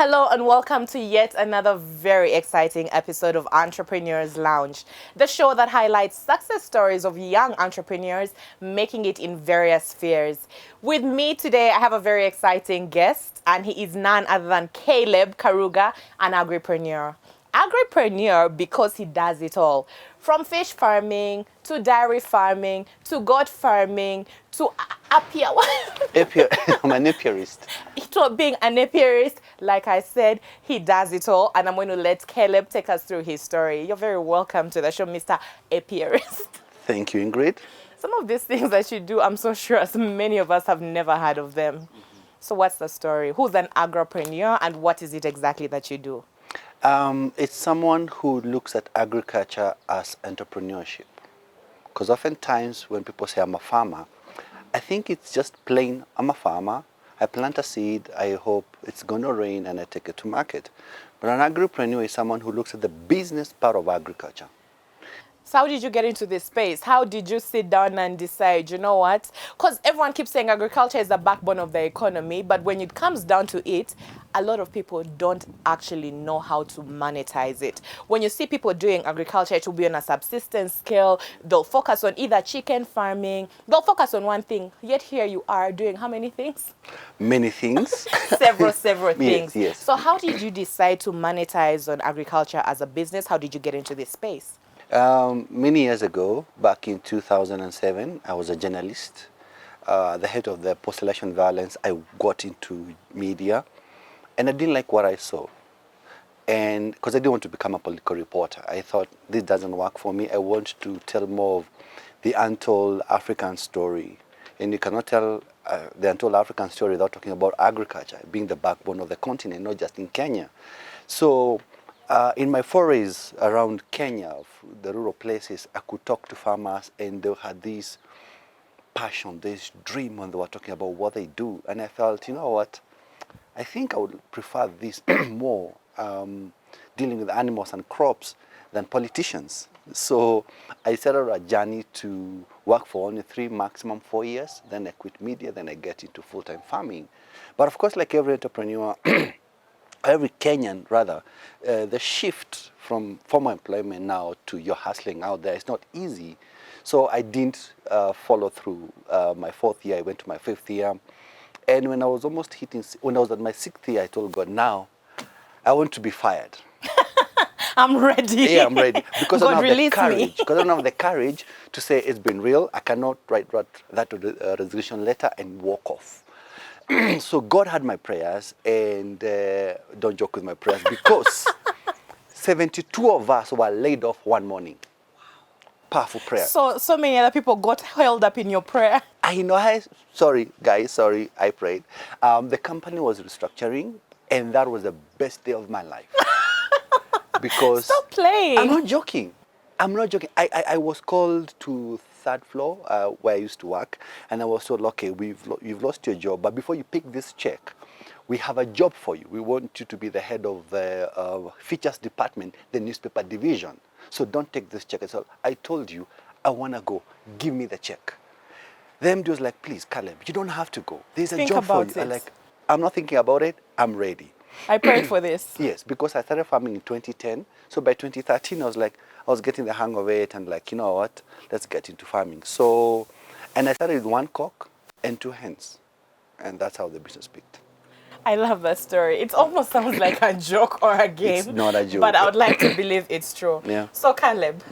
Hello and welcome to yet another very exciting episode of Entrepreneurs Lounge, the show that highlights success stories of young entrepreneurs making it in various spheres. With me today, I have a very exciting guest, and he is none other than Caleb Karuga, an AgriPremier. AgriPremier because he does it all. From fish farming to dairy farming to goat farming to I'm an apiarist. to being an apiarist. Like I said, he does it all, and I'm going to let Caleb take us through his story. You're very welcome to the show, Mr. Apiarist. Thank you, Ingrid. Some of these things that you do, I'm so sure as many of us have never heard of them. So what's the story? Who's an agripreneur, and what is it exactly that you do? It's someone who looks at agriculture as entrepreneurship. Because oftentimes when people say I'm a farmer, I think it's just plain, I'm a farmer, I plant a seed, I hope it's going to rain and I take it to market. But an agripreneur is someone who looks at the business part of agriculture. So how did you get into this space? How did you sit down and decide, you know what? Because everyone keeps saying agriculture is the backbone of the economy, but when it comes down to it, a lot of people don't actually know how to monetize it. When you see people doing agriculture, it will be on a subsistence scale. They'll focus on either chicken farming. They'll focus on one thing. Yet here you are doing how many things? Many things. several things. Yes. So how did you decide to monetize on agriculture as a business? How did you get into this space? Many years ago, back in 2007, I was a journalist. The head of the post-election violence, I got into media, and I didn't like what I saw. And because I didn't want to become a political reporter, I thought this doesn't work for me. I want to tell more of the untold African story. And you cannot tell the untold African story without talking about agriculture being the backbone of the continent, not just in Kenya. So in my forays around Kenya, the rural places, I could talk to farmers and they had this passion, this dream when they were talking about what they do. And I felt, you know what, I think I would prefer this more, dealing with animals and crops than politicians. So I set out a journey to work for only 3, maximum 4 years. Then I quit media, then I get into full-time farming. But of course, like every entrepreneur, every Kenyan rather, the shift from formal employment now to your hustling out there is not easy. So I didn't follow through my 4th year. I went to my 5th year. And when I was almost when I was at my 6th year, I told God, now I want to be fired. I'm ready. Yeah, I'm ready. Because I don't have the courage. Me. Because I don't have the courage to say it's been real. I cannot write that resignation letter and walk off. So God had my prayers, and don't joke with my prayers, because 72 of us were laid off one morning. Powerful prayer. So many other people got held up in your prayer. I know. Sorry, guys. Sorry, I prayed. The company was restructuring, and that was the best day of my life. Because stop playing. I'm not joking. I'm not joking. I was called to 3rd floor where I used to work, and I was told, okay, you've lost your job, but before you pick this check, we have a job for you. We want you to be the head of the features department, the newspaper division. So don't take this check. So I told you, I want to go. Give me the check. The MD was like, please, Caleb, you don't have to go. There's a job for you. I'm like, I'm not thinking about it. I'm ready. I prayed for this. Yes, because I started farming in 2010. So by 2013, I was getting the hang of it, and like, you know what, let's get into farming. So, and I started with 1 cock and 2 hens. And that's how the business picked. I love that story. It almost sounds like a joke or a game. It's not a joke. But I would like to believe it's true. Yeah. So Caleb,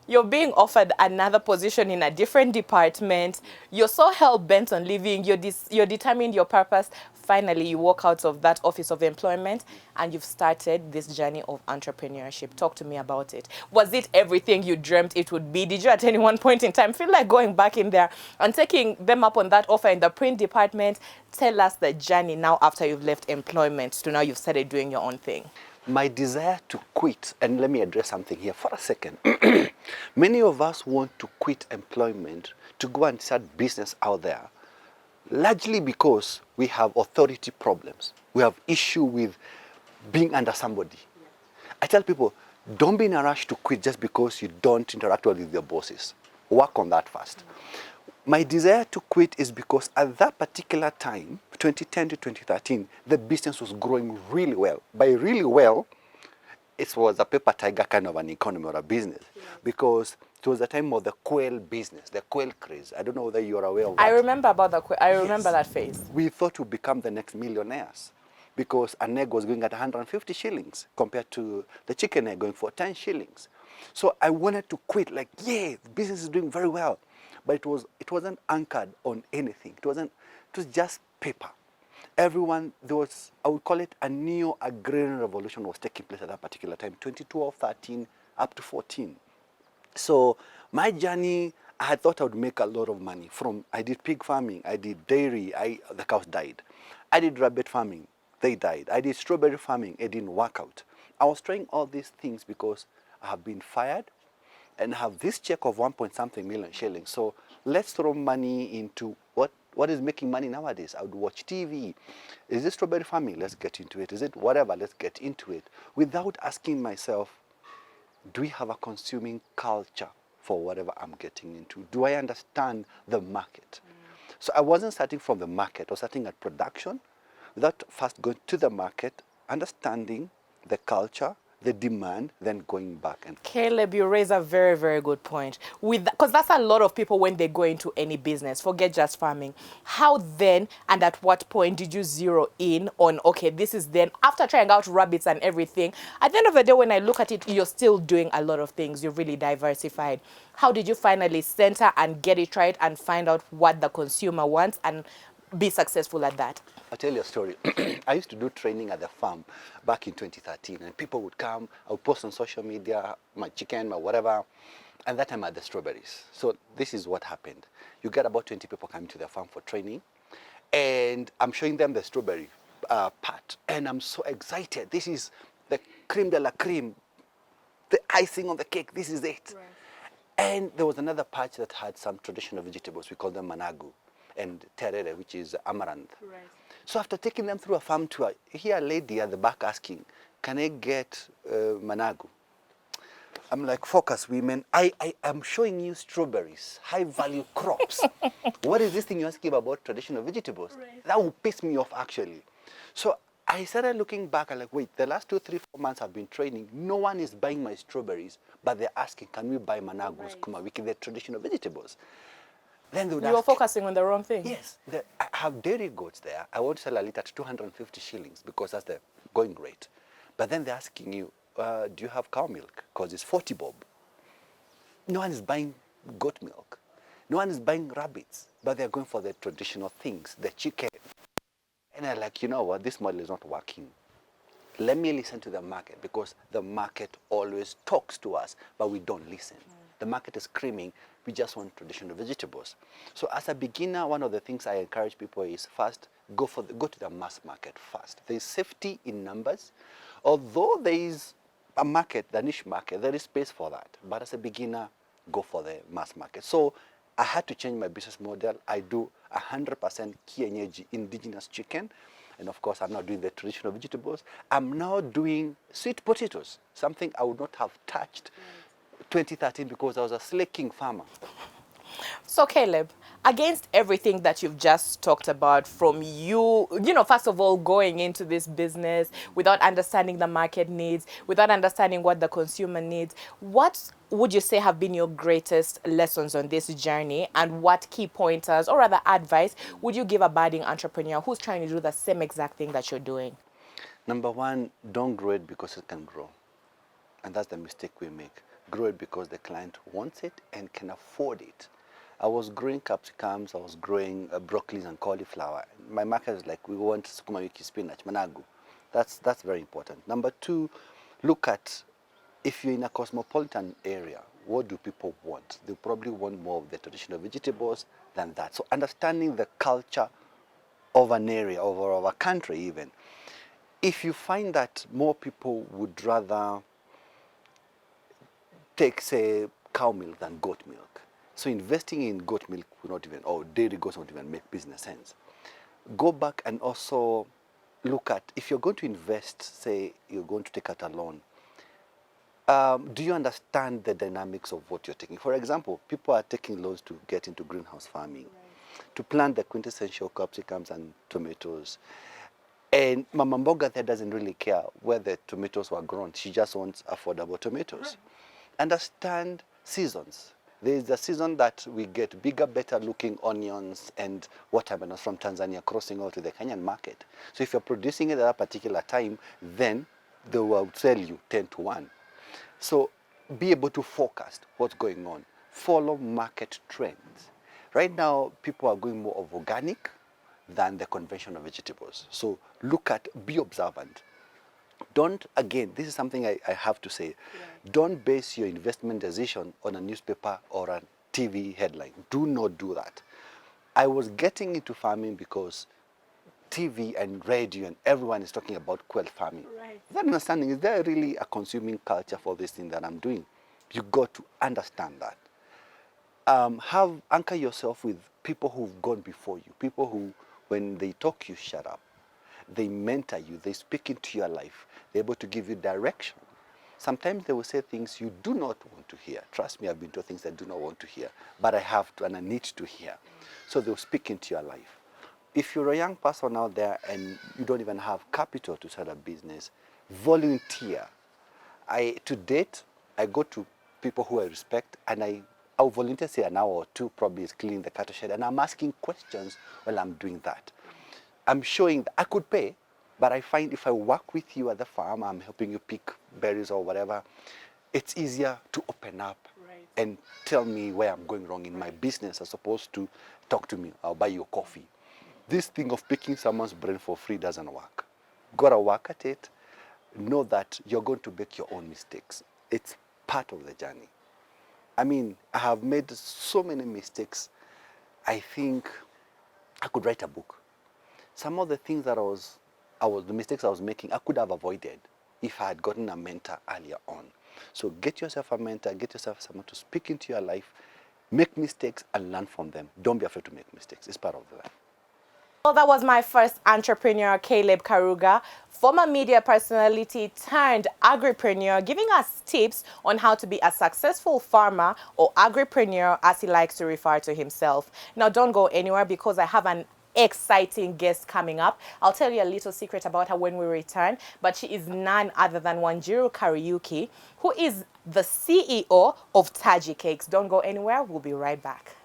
you're being offered another position in a different department. You're so hell-bent on leaving. You're determined your purpose. Finally, you walk out of that office of employment and you've started this journey of entrepreneurship. Talk to me about it. Was it everything you dreamt it would be? Did you at any one point in time feel like going back in there and taking them up on that offer in the print department? Tell us the journey now after you've left employment to now you've started doing your own thing. My desire to quit, and let me address something here for a second. Many of us want to quit employment to go and start business out there, largely because we have authority problems. We have issue with being under somebody. I tell people, don't be in a rush to quit just because you don't interact well with your bosses. Work on that first. My desire to quit is because at that particular time, 2010 to 2013, the business was growing really well. By really well, it was a paper tiger kind of an economy or a business, because it was the time of the quail business, the quail craze. I don't know whether you're aware of that. I remember about I remember Yes. that phase. We thought we'd become the next millionaires because an egg was going at 150 shillings compared to the chicken egg going for 10 shillings. So I wanted to quit, like, yeah, the business is doing very well. But it wasn't anchored on anything. It was just paper. Everyone, there was, I would call it a new agrarian revolution was taking place at that particular time, 2012, 13, up to 14. So my journey, I had thought I would make a lot of money from, I did pig farming, I did dairy, the cows died. I did rabbit farming, they died. I did strawberry farming, it didn't work out. I was trying all these things because I have been fired and have this check of 1 point something million shillings. So let's throw money into what is making money nowadays. I would watch TV. Is it strawberry farming? Let's get into it. Is it whatever? Let's get into it. Without asking myself, do we have a consuming culture for whatever I'm getting into? Do I understand the market? So I wasn't starting from the market. I was starting at production without first going to the market, understanding the culture, the demand, then going back. And Caleb, you raise a very, very good point. Because that's a lot of people when they go into any business, forget just farming. How then and at what point did you zero in on, okay, this is then, after trying out rabbits and everything, at the end of the day, when I look at it, you're still doing a lot of things. You're really diversified. How did you finally center and get it right and find out what the consumer wants and be successful at that? I'll tell you a story. I used to do training at the farm back in 2013, and people would come, I would post on social media, my chicken, my whatever, and that time I had the strawberries. So this is what happened. You get about 20 people coming to the farm for training, and I'm showing them the strawberry part, and I'm so excited. This is the creme de la creme, the icing on the cake, this is it. Right. And there was another patch that had some traditional vegetables, we call them managu, and terere, which is amaranth. Right. So after taking them through a farm tour, you hear a lady at the back asking, can I get managu? I'm like, focus, women. I am showing you strawberries, high value crops. What is this thing you're asking about traditional vegetables? Right. That will piss me off, actually. So I started looking back and like, wait, the last 2, 3, 4 months I've been training. No one is buying my strawberries, but they're asking, can we buy managus, right, kumawiki, the traditional vegetables? Then they would You were focusing on the wrong thing. Yes. I have dairy goats there. I won't sell a liter at 250 shillings because that's the going rate. But then they're asking you, do you have cow milk? Because it's 40 bob. No one is buying goat milk. No one is buying rabbits. But they're going for the traditional things, the chicken. And I'm like, you know what? This model is not working. Let me listen to the market, because the market always talks to us, but we don't listen. The market is screaming, we just want traditional vegetables. So as a beginner, one of the things I encourage people is first, go to the mass market first. There is safety in numbers. Although there is a market, the niche market, there is space for that. But as a beginner, go for the mass market. So I had to change my business model. I do 100% kienyeji, indigenous chicken. And of course, I'm not doing the traditional vegetables. I'm now doing sweet potatoes, something I would not have touched 2013 because I was a slaking farmer. So Caleb, against everything that you've just talked about, from you know, first of all, going into this business without understanding the market needs, without understanding what the consumer needs, what would you say have been your greatest lessons on this journey, and what key pointers or rather advice would you give a budding entrepreneur who's trying to do the same exact thing that you're doing? Number one, don't grow it because it can grow. And that's the mistake we make. Grow it because the client wants it and can afford it. I was growing capsicums, I was growing broccolis and cauliflower. My market is like, we want sukuma wiki, spinach, managu. That's very important. Number two, look at, if you're in a cosmopolitan area, what do people want? They probably want more of the traditional vegetables than that. So understanding the culture of an area, of a country even. If you find that more people would rather take, say, cow milk than goat milk, so investing in goat milk will not even, or dairy goats won't even make business sense. Go back and also look at, if you're going to invest, say you're going to take out a loan, Do you understand the dynamics of what you're taking? For example, people are taking loans to get into greenhouse farming, to plant the quintessential capsicums and tomatoes. And Mama Mboga there doesn't really care where the tomatoes were grown. She just wants affordable tomatoes. Understand seasons. There is a season that we get bigger, better looking onions and watermelons from Tanzania crossing over to the Kenyan market. So if you're producing it at a particular time, then they will sell you 10 to 1. So be able to forecast what's going on. Follow market trends. Right now, people are going more of organic than the conventional vegetables. So look at, be observant. Don't, again, this is something I have to say. Don't base your investment decision on a newspaper or a TV headline. Do not do that. I was getting into farming because TV and radio and everyone is talking about quail farming. Right. That understanding, is there really a consuming culture for this thing that I'm doing? You got to understand that. Anchor yourself with people who've gone before you, people who, when they talk, you shut up. They mentor you, they speak into your life, they're able to give you direction. Sometimes they will say things you do not want to hear. Trust me, I've been told things I do not want to hear, but I have to and I need to hear. So they'll speak into your life. If you're a young person out there and you don't even have capital to start a business, volunteer. To date, I go to people who I respect and I'll volunteer, say an hour or two, probably is cleaning the cattle shed, and I'm asking questions while I'm doing that. I'm showing that I could pay, but I find if I work with you at the farm, I'm helping you pick berries or whatever, it's easier to open up and tell me where I'm going wrong in my business as opposed to talk to me, I'll buy you a coffee. This thing of picking someone's brain for free doesn't work. Gotta work at it. Know that you're going to make your own mistakes. It's part of the journey. I mean, I have made so many mistakes. I think I could write a book. Some of the things that the mistakes I was making, I could have avoided if I had gotten a mentor earlier on. So get yourself a mentor, get yourself someone to speak into your life, make mistakes and learn from them. Don't be afraid to make mistakes. It's part of the life. Well, that was my first entrepreneur, Caleb Karuga, former media personality turned agripreneur, giving us tips on how to be a successful farmer, or agripreneur as he likes to refer to himself. Now, don't go anywhere because I have an exciting guest coming up. I'll tell you a little secret about her when we return, but she is none other than Wanjiru Kariuki, who is the CEO of Taji Cakes. Don't go anywhere. We'll be right back.